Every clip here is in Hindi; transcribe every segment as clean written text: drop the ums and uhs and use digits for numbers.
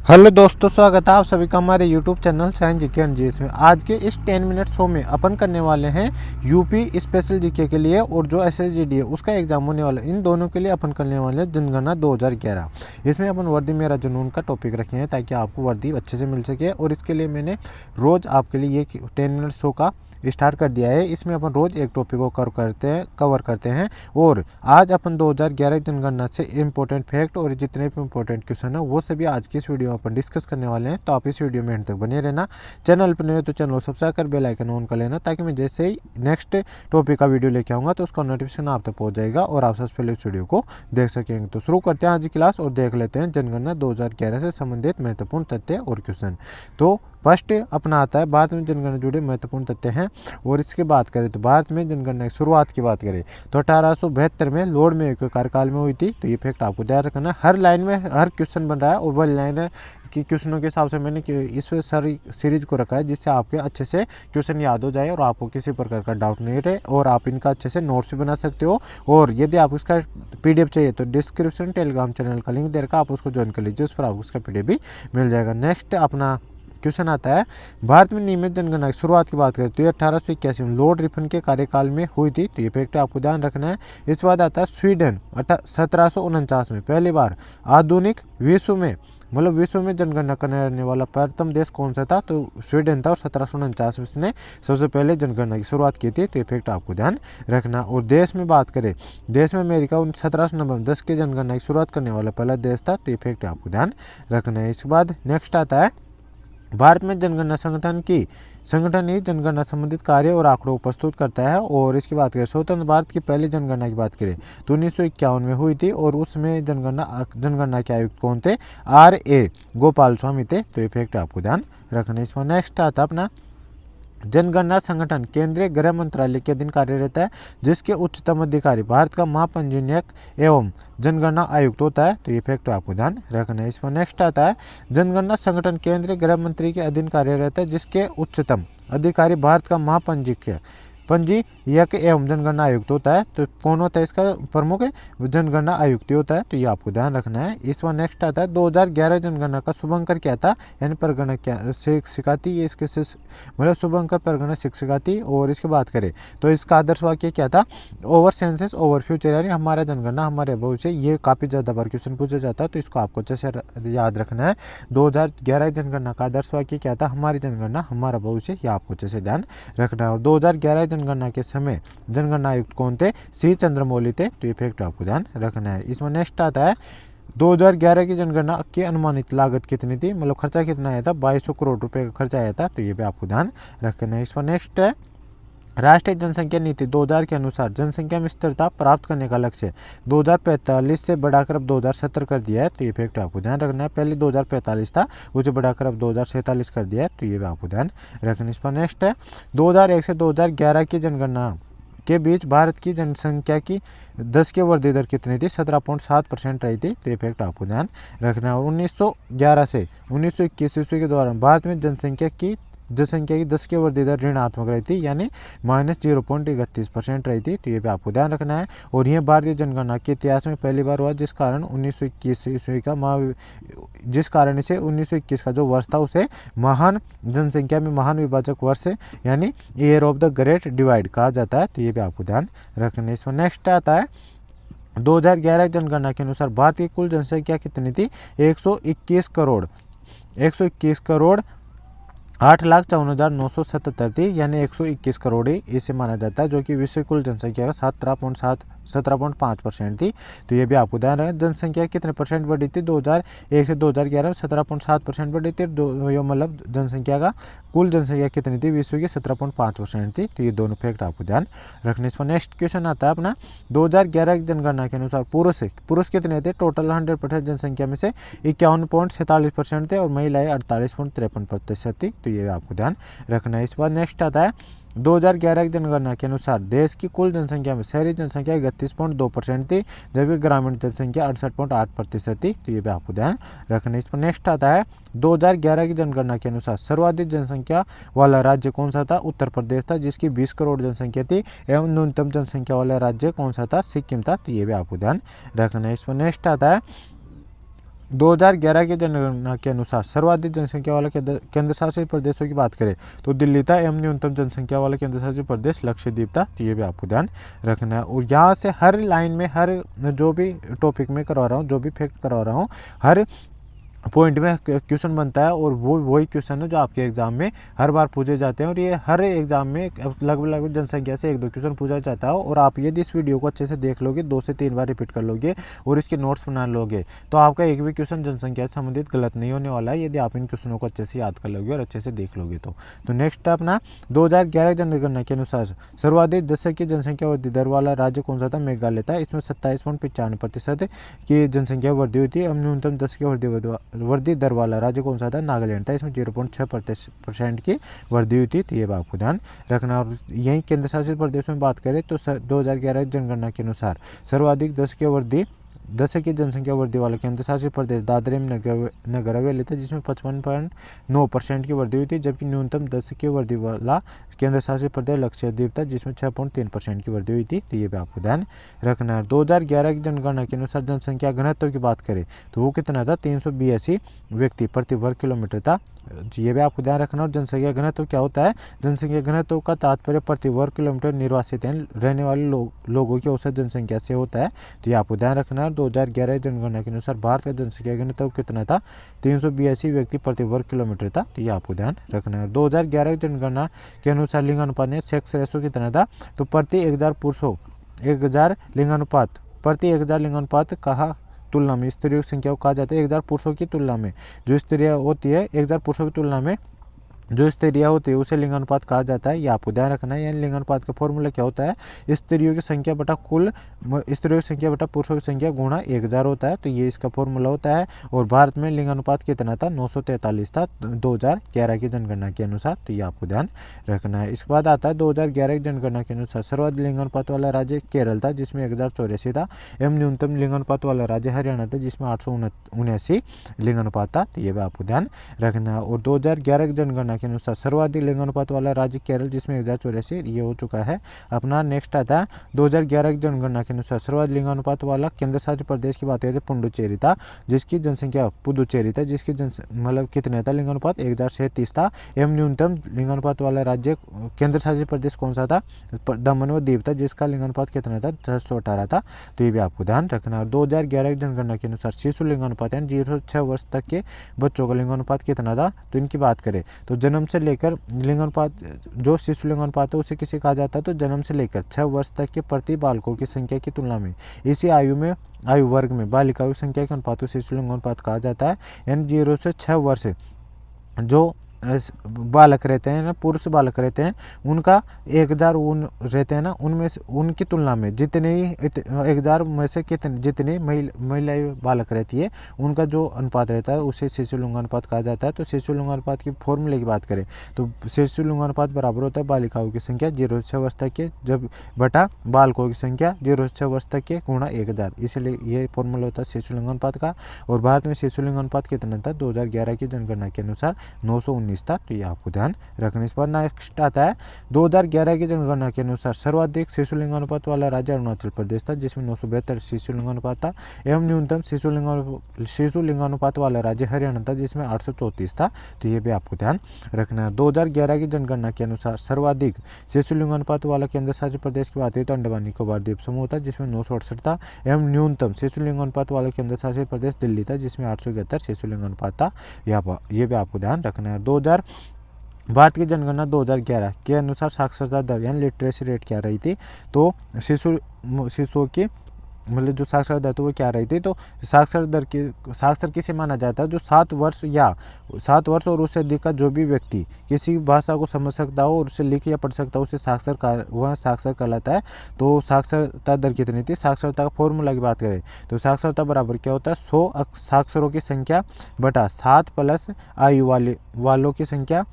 हेलो दोस्तों, स्वागत है आप सभी का हमारे YouTube channel science GK and GS में। आज के इस 10 मिनट शो में अपन करने वाले हैं यूपी स्पेशल जीके के लिए और जो एसएसजीडी है उसका एग्जाम होने वाला है। इन दोनों के लिए अपन करने वाले हैं जनगणना 2011। इसमें अपन वर्दी मेरा जुनून का टॉपिक रखे हैं ताकि आपको वर्दी अच्छे से मिल सके। और इसके लिए मैंने रोज़ आपके लिए ये 10 मिनट शो का स्टार्ट कर दिया है। इसमें अपन रोज़ एक टॉपिक को कवर करते हैं। और आज अपन 2011 जनगणना से इम्पोर्टेंट फैक्ट और जितने भी इम्पोर्टेंट क्वेश्चन है वो सभी आज की इस वीडियो में अपन डिस्कस करने वाले हैं। तो आप इस वीडियो में एंड तक बने रहना। चैनल पर नहीं हो तो चैनल सब्सक्राइब कर बेल आइकन ऑन कर लेना ताकि मैं जैसे ही नेक्स्ट टॉपिक का वीडियो लेके आऊँगा तो उसका नोटिफिकेशन आप तक पहुँच जाएगा और आप सबसे पहले इस वीडियो को देख सकेंगे। तो शुरू करते हैं आज की क्लास और देख लेते हैं जनगणना 2011 से संबंधित महत्वपूर्ण तथ्य और क्वेश्चन। तो फर्स्ट अपना आता है भारत में जनगणना जुड़े महत्वपूर्ण तथ्य हैं। और इसकी बात करें तो भारत में जनगणना की शुरुआत की बात करें तो 1872 में लॉर्ड मेयो के कार्यकाल में हुई थी। तो ये फैक्ट आपको ध्यान रखना है। हर लाइन में हर क्वेश्चन बन रहा है और वह लाइन की क्वेश्चनों के हिसाब से मैंने इस सारी सीरीज को रखा है जिससे आपके अच्छे से क्वेश्चन याद हो जाए और आपको किसी प्रकार का डाउट नहीं रहे और आप इनका अच्छे से नोट्स भी बना सकते हो। और यदि आप इसका पीडीएफ चाहिए तो डिस्क्रिप्शन टेलीग्राम चैनल का लिंक दे रखा, आप उसको ज्वाइन कर लीजिए, उस पर आपको उसका पीडीएफ भी मिल जाएगा। नेक्स्ट अपना क्वेश्चन आता है भारत में नियमित जनगणना की शुरुआत की बात करें तो ये 1881 में लॉर्ड रिपन के कार्यकाल में हुई थी। तो ये फैक्ट आपको ध्यान रखना है। इसके बाद आता है स्वीडन 1749 में पहली बार आधुनिक विश्व में विश्व में जनगणना करने वाला प्रथम देश कौन सा था तो स्वीडन था। और 1749 में इसने सबसे पहले जनगणना की शुरुआत की थी। तो ये फैक्ट आपको ध्यान रखना। और देश में बात करें देश में अमेरिका 1790 में 10 की जनगणना की शुरुआत करने वाला पहला देश था। तो ये फैक्ट आपको ध्यान रखना है। इसके बाद नेक्स्ट आता है भारत में जनगणना संगठन ही जनगणना संबंधित कार्य और आंकड़ों को प्रस्तुत करता है। और इसकी बात करें स्वतंत्र भारत की पहली जनगणना की बात करें तो 1951 में हुई थी और उसमें जनगणना के आयुक्त कौन थे, RA गोपाल स्वामी थे। तो ये फैक्ट आपको ध्यान रखना है। इसमें नेक्स्ट आता अपना जनगणना संगठन केंद्रीय गृह मंत्रालय के अधीन कार्यरत है जिसके उच्चतम अधिकारी भारत का महापंजीयक एवं जनगणना आयुक्त होता है। तो ये फैक्ट आपको ध्यान रखना है। इसमें नेक्स्ट आता है जनगणना संगठन केंद्रीय गृह मंत्री के अधीन कार्यरत है जिसके उच्चतम अधिकारी भारत का पंजीयक एवं जनगणना आयुक्त होता है। तो कौन होता है इसका प्रमुख जनगणना आयुक्त होता है। तो ये आपको ध्यान रखना है। इस बार नेक्स्ट आता है 2011 जनगणना का शुभंकर क्या था यानी परगणा क्या शिक्षिका थी। ये इसके शुभंकर परगणा शिक्षिका थी। और इसकी बात करें तो इसका आदर्श वाक्य क्या था, ओवर सेंसस ओवर फ्यूचर यानी हमारा जनगणना हमारे भविष्य। ये काफ़ी ज़्यादा बार क्वेश्चन पूछा जाता है तो इसको आपको अच्छे से याद रखना है। 2011 जनगणना का आदर्श वाक्य क्या था, हमारी जनगणना हमारा भविष्य। ये आपको अच्छे से ध्यान रखना है। और 2011 जनगणना के समय जनगणना आयुक्त कौन थे, C चंद्रमौली थे। तो ये फैक्ट आपको ध्यान रखना है। इसमें नेक्स्ट आता है 2011 की जनगणना की अनुमानित लागत कितनी थी, खर्चा कितना आया था, 2200 करोड़ रुपए का खर्चा आया था। तो ये भी आपको ध्यान रखना है। इसमें नेक्स्ट है राष्ट्रीय जनसंख्या नीति 2000 के अनुसार जनसंख्या में स्थिरता प्राप्त करने का लक्ष्य 2045 से बढ़ाकर अब 2070 कर दिया है। तो ये फैक्ट आपको ध्यान रखना है। पहले 2045 था, उसे बढ़ाकर अब 2047 कर दिया है। तो ये भी आपको ध्यान रखना है। इस पर नेक्स्ट है 2001 से 2011 की जनगणना के बीच भारत की जनसंख्या की 10 की वृद्धि दर कितनी थी, 17.7% रही थी। तो ये फैक्ट आपको ध्यान रखना है। और 1911 से 1921 ईस्वी के दौरान भारत में जनसंख्या की 10 की वृद्धि दर ऋणात्मक रही थी यानी -0.31% रही थी। तो ये भी आपको ध्यान रखना है। और यह भारतीय जनगणना के इतिहास में पहली बार हुआ जिस कारण 1921 ईस्वी का जिस कारण इसे 1921 का जो वर्ष था उसे महान जनसंख्या में महान विभाजक वर्ष यानी year of the great divide कहा जाता है। तो ये भी आपको ध्यान रखना है। इसमें नेक्स्ट आता है 2011 जनगणना के अनुसार भारत की कुल जनसंख्या कितनी थी, 121 करोड़ 8,54,977 थी यानी 121 करोड़ ही इसे माना जाता है जो कि विश्व कुल जनसंख्या का 17.5% थी। तो ये भी आपको ध्यान रखें। जनसंख्या कितने परसेंट बढ़ी थी 2001 से 2011 में 17.7% बढ़ी थी। जनसंख्या का कुल जनसंख्या कितनी थी विश्व की 17.5% थी। तो ये दोनों फैक्ट आपको ध्यान रखने। इस पर नेक्स्ट क्वेश्चन आता है अपना 2011 की जनगणना के अनुसार पुरुष कितने थे, टोटल 100% जनसंख्या में से 51.47% थे और महिलाएं 48.53% थी। तो ये आपको ध्यान रखना है। इस बार नेक्स्ट आता है 2011 की जनगणना के अनुसार देश की कुल जनसंख्या में शहरी जनसंख्या 31.2% थी जबकि ग्रामीण जनसंख्या 68.8% थी। तो ये भी आपको ध्यान रखना है। इस पर नेक्स्ट आता है 2011 की जनगणना के अनुसार सर्वाधिक जनसंख्या वाला राज्य कौन सा था, उत्तर प्रदेश था जिसकी 20 करोड़ जनसंख्या थी एवं न्यूनतम जनसंख्या वाला राज्य कौन सा था, सिक्किम था। तो ये भी आपको ध्यान रखना है। इस पर नेक्स्ट आता है 2011 की जनगणना के अनुसार सर्वाधिक जनसंख्या वाला केंद्र शासित प्रदेशों की बात करें तो दिल्ली था एवं न्यूनतम जनसंख्या वाला केंद्र शासित प्रदेश लक्षद्वीप था। तो ये भी आपको ध्यान रखना है। और यहाँ से हर लाइन में, हर जो भी टॉपिक में करवा रहा हूँ, जो भी फैक्ट करवा रहा हूँ, हर पॉइंट में क्वेश्चन बनता है और वो वही क्वेश्चन है जो आपके एग्जाम में हर बार पूछे जाते हैं। और ये हर एग्जाम में लगभग जनसंख्या से 1-2 क्वेश्चन पूछा जाता है। और आप यदि इस वीडियो को अच्छे से देख लोगे, 2 से 3 बार रिपीट कर लोगे और इसके नोट्स बना लोगे, तो आपका एक भी क्वेश्चन जनसंख्या से संबंधित गलत नहीं होने वाला है, यदि आप इन क्वेश्चनों को अच्छे से याद कर लोगे और अच्छे से देख लोगे तो नेक्स्ट अपना 2011 जनगणना के अनुसार सर्वाधिक दशक की जनसंख्या वृद्धि दर वाला राज्य कौन सा था? मेघालय था। इसमें 27.95% की जनसंख्या वृद्धि हुई थी। न्यूनतम दशक की वृद्धि दर वाला राज्य कौन सा था? नागालैंड था। इसमें 0.6% की वृद्धि हुई थी। तो ये आपको ध्यान रखना। और यही केंद्र शासित प्रदेशों में बात करें तो 2011 जनगणना के अनुसार सर्वाधिक दशक की जनसंख्या वृद्धि वाला केंद्र शासित प्रदेश दादरा एवं नगर हवेली था, जिसमें 55.9% की वृद्धि हुई थी। जबकि न्यूनतम दशक की वृद्धि वाला केंद्र शासित प्रदेश लक्षद्वीप था, जिसमें 6.3% की वृद्धि हुई थी। तो ये भी आपको ध्यान रखना है। 2011 की जनगणना के अनुसार जनसंख्या घनत्व की बात करें तो वो कितना था? 382 व्यक्ति प्रति वर्ग किलोमीटर था। ये भी आपको ध्यान रखना। और जनसंख्या घनत्व क्या होता है? जनसंख्या घनत्व का तात्पर्य प्रति वर्ग किलोमीटर निर्वासित रहने वाले लोगों की औसत जनसंख्या से होता है। तो ये आपको ध्यान रखना। 2011 जनगणना के अनुसार भारत का जनसंख्या घनत्व कितना था? 382 व्यक्ति प्रति वर्ग किलोमीटर था। तो ये आपको ध्यान रखना है। 2011 जनगणना के अनुसार लिंगानुपात में सेक्स रेशो कितना था? तो प्रति 1000 पुरुषों 1000 लिंगानुपात प्रति 1000 लिंगानुपात कहा तुलना में स्त्रियों की संख्या को कहा जाता है 1000 पुरुषों की तुलना में। जो स्त्रियां होती है 1000 पुरुषों की तुलना में जो स्त्रियां होती है उसे लिंगानुपात कहा जाता है। ये आपको ध्यान रखना है। यानी लिंगानुपात का फॉर्मूला क्या होता है? स्त्रियों की संख्या बटा स्त्रियों की संख्या बटा पुरुषों की संख्या गुणा 1000 होता है। तो ये इसका फॉर्मूला होता है। और भारत में लिंगानुपात कितना था? 943 था 2011 की जनगणना के अनुसार। तो ये आपको ध्यान रखना है। इसके बाद आता है 2011 की जनगणना के अनुसार सर्वाधिक लिंगानुपात वाला राज्य केरल था, जिसमें 1084 था। एवं न्यूनतम लिंगानुपात वाला राज्य हरियाणा था, जिसमें 879 लिंगानुपात था। तो ये भी आपको ध्यान रखना है। और 2011 की जनगणना के अनुसार सर्वाधिक लिंगानुपात वाला राज्य केरल, जिसमें 1084 ये हो चुका है अपना। नेक्स्ट आता है 2011 की जनगणना के अनुसार सर्वाधिक लिंगानुपात वाला केंद्र शासित प्रदेश की बात करें तो पुडुचेरी था, जिसकी जनसंख्या पुदुचेरी था, जिसकी मतलब कितने था लिंगानुपात? 1037 था। एवं न्यूनतम लिंगानुपात वाला राज्य केंद्र शासित प्रदेश कौन सा था? दमन व दीव था, जिसका लिंगानुपात कितना था? 618 था। तो ये भी आपको ध्यान रखना है। 2011 की जनगणना के अनुसार शिशु लिंगानुपात यानी 0 से 6 वर्ष तक के बच्चों का लिंगानुपात कितना था? तो इनकी बात करें तो जन्म से लेकर लिंगानुपात जो शिशु लिंगानुपात है उसे किसे कहा जाता है? तो जन्म से लेकर 6 वर्ष तक के प्रति बालकों की संख्या की तुलना में इसी आयु वर्ग में बालिकाओं की संख्या के अनुपात को शिशु लिंगानुपात कहा जाता है। यानी 0 से 6 वर्ष जो बालक रहते हैं ना, पुरुष बालक रहते हैं, उनका 1000 रहते हैं ना, उनमें से उनकी तुलना में जितने ही 1000 में से जितने महिलाएं बालक रहती है उनका जो अनुपात रहता है उसे शिशु लिंगानुपात कहा जाता है। तो शिशु लिंगानुपात की फॉर्मूले की बात करें तो शिशु लिंगानुपात बराबर होता है बालिकाओं की संख्या 0 से 6 वर्ष तक के जब बटा बालकों की संख्या 0 से 6 वर्ष तक के गुणा 1000। इसलिए ये फॉर्मूला होता है शिशु लिंगानुपात का। और भारत में शिशु लिंगानुपात कितना था? 2011 की जनगणना के अनुसार 919 था। तो ये आपको ध्यान रखने। इस पर नेक्स्ट आता है 2011 की जनगणना के अनुसार सर्वाधिक शिशु लिंगानुपात वाला राज्य अरुणाचल प्रदेश था, जिसमें 972 शिशु लिंगानुपात था। एवं न्यूनतम शिशु लिंगानुपात वाला राज्य हरियाणा था, जिसमें 834 था। तो ये भी आपको ध्यान रखना है। 2011 की जनगणना के अनुसार सर्वाधिक शिशु लिंगानुपात वाला केंद्र शासित प्रदेश की बात है तो अंडमान निकोबार द्वीप समूह था, जिसमें 968 था। एवं न्यूनतम शिशु लिंगानुपात वाला केंद्र शासित प्रदेश दिल्ली था, जिसमें 871 शिशु लिंगानुपात था। ये भी आपको ध्यान रखना है। भारत की जनगणना 2011 के अनुसार साक्षरता दर यानी लिटरेसी रेट क्या रही थी? तो शिशुओं की मतलब जो साक्षरता दर तो वो क्या रही थी? तो साक्षर किसे माना जाता है? जो 7 वर्ष और उससे अधिक का जो भी व्यक्ति किसी भाषा को समझ सकता हो और उसे लिख या पढ़ सकता हो उसे साक्षर कहलाता है। तो साक्षरता दर कितनी थी? साक्षरता का फॉर्मूला की बात करें तो साक्षरता बराबर क्या होता है? 100 साक्षरों की संख्या बटा 7 प्लस आयु वालों की संख्या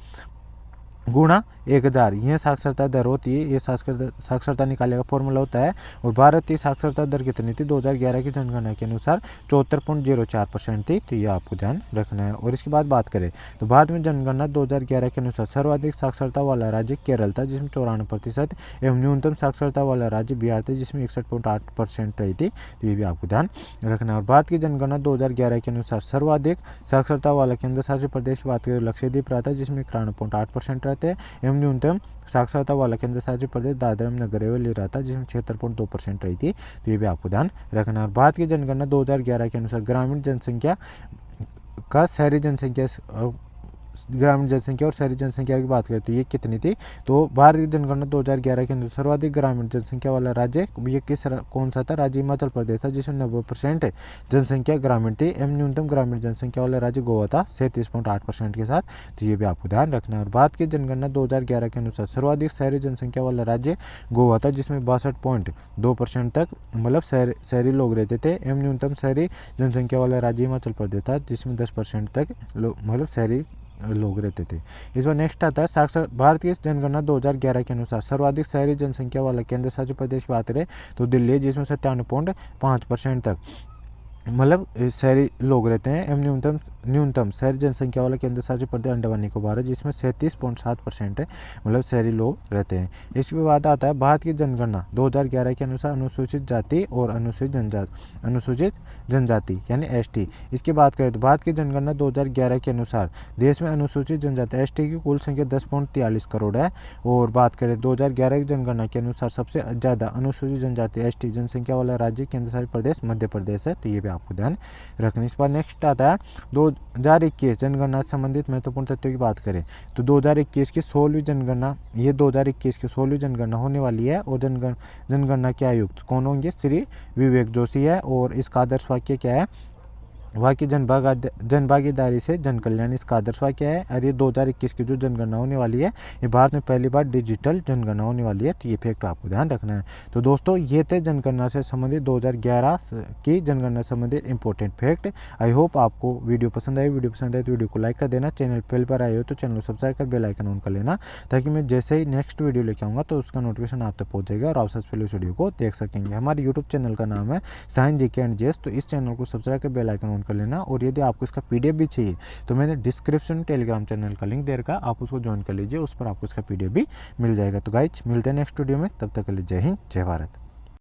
गुणा 1000 यह साक्षरता दर होती है। ये साक्षरता निकालने का फॉर्मूला होता है। और भारत की साक्षरता दर कितनी थी 2011 की जनगणना के अनुसार 74.04% थी। तो ये आपको ध्यान रखना है। और इसके बाद बात करें तो भारत में जनगणना 2011 के अनुसार सर्वाधिक साक्षरता वाला राज्य केरल था जिसमें 94% एवं न्यूनतम साक्षरता वाला राज्य बिहार था जिसमें 61.8% रही थी। तो ये भी आपको ध्यान रखना है। और भारत की जनगणना 2011 के अनुसार सर्वाधिक साक्षरता वाला केंद्र शासित प्रदेश की बात करें लक्षद्वीप रहा था जिसमें 91.8% रहते हैं एवं न्यूनतम साक्षरता वाला केंद्र शासित प्रदेश दादरा नगर हवेली रहा था जिसमें 76.2% रही थी। तो ये भी आपको ध्यान रखना है। और भारत की जनगणना 2011 के अनुसार ग्रामीण जनसंख्या का ग्रामीण जनसंख्या और शहरी जनसंख्या की बात करें तो ये कितनी थी। तो भारत की जनगणना 2011 के अंदर सर्वाधिक ग्रामीण जनसंख्या वाला राज्य ये कौन सा था, राज्य हिमाचल प्रदेश था जिसमें 90% जनसंख्या ग्रामीण थी एवं न्यूनतम ग्रामीण जनसंख्या वाला राज्य गोवा था 37.8% के साथ। तो ये भी आपको ध्यान रखना है। और भारत की जनगणना 2011 के अनुसार सर्वाधिक शहरी जनसंख्या वाला राज्य गोवा था जिसमें 62.2% तक मतलब शहरी लोग रहते थे एवं न्यूनतम शहरी जनसंख्या वाला राज्य हिमाचल प्रदेश था जिसमें 10% तक मतलब शहरी लोग रहते थे। इस बार नेक्स्ट आता है भारत की जनगणना 2011 के अनुसार सर्वाधिक शहरी जनसंख्या वाला केंद्र शासित प्रदेश की बात करें तो दिल्ली जिसमें 97.5% तक मतलब शहरी लोग रहते हैं एवं न्यूनतम शहरी जनसंख्या वाला केंद्र शासित प्रदेश अंडमान निकोबार है जिसमें 37.7% है मतलब शहरी लोग रहते हैं। इसके बाद आता है भारत की जनगणना 2011 के अनुसार अनुसूचित जाति और अनुसूचित जनजाति यानी एसटी। इसकी बात करें तो भारत की जनगणना 2011 के अनुसार देश में अनुसूचित जनजाति एसटी की कुल संख्या 10.43 करोड़ है। और बात करें 2011 की जनगणना के अनुसार सबसे ज़्यादा अनुसूचित जनजाति एसटी जनसंख्या वाला राज्य केंद्र शासित प्रदेश मध्य प्रदेश है। तो ये भी आपको ध्यान रखना। इस बार नेक्स्ट आता है 2021 जनगणना से संबंधित महत्वपूर्ण तथ्यों की बात करें तो 2021 की 16वीं जनगणना ये 2021 की 16वीं जनगणना होने वाली है। और जनगणना के आयुक्त कौन होंगे, श्री विवेक जोशी है। और इसका आदर्श वाक्य क्या है, वहाँ की जनभागीदारी से जन कल्याण इसका आदर्श वाक्य है। और ये 2021 की जो जनगणना होने वाली है ये भारत में पहली बार डिजिटल जनगणना होने वाली है। तो ये फैक्ट आपको ध्यान रखना है। तो दोस्तों ये थे जनगणना से संबंधित 2011 की जनगणना से संबंधित इंपॉर्टेंट फैक्ट। आई होप आपको वीडियो पसंद आए तो वीडियो को लाइक कर देना। चैनल पहले पर आए हो तो चैनल को सब्सक्राइब कर बेल आइकन ऑन कर लेना ताकि मैं जैसे ही नेक्स्ट वीडियो लेके आऊँगा तो उसका नोटिफिकेशन आप तक पहुँच जाएगा और आप सबसे पहले उस वीडियो को देख सकेंगे। हमारे यूट्यूब चैनल का नाम है साइंस जीके एंड जीएस। तो इस चैनल को सब्सक्राइब कर बेल आइकन कर लेना। और यदि आपको इसका पीडीएफ भी चाहिए तो मैंने डिस्क्रिप्शन टेलीग्राम चैनल का लिंक दे रखा, आप उसको ज्वाइन कर लीजिए, उस पर आपको इसका पीडीएफ भी मिल जाएगा। तो गाइज मिलते हैं नेक्स्ट वीडियो में, तब तक के लिए जय हिंद जय भारत।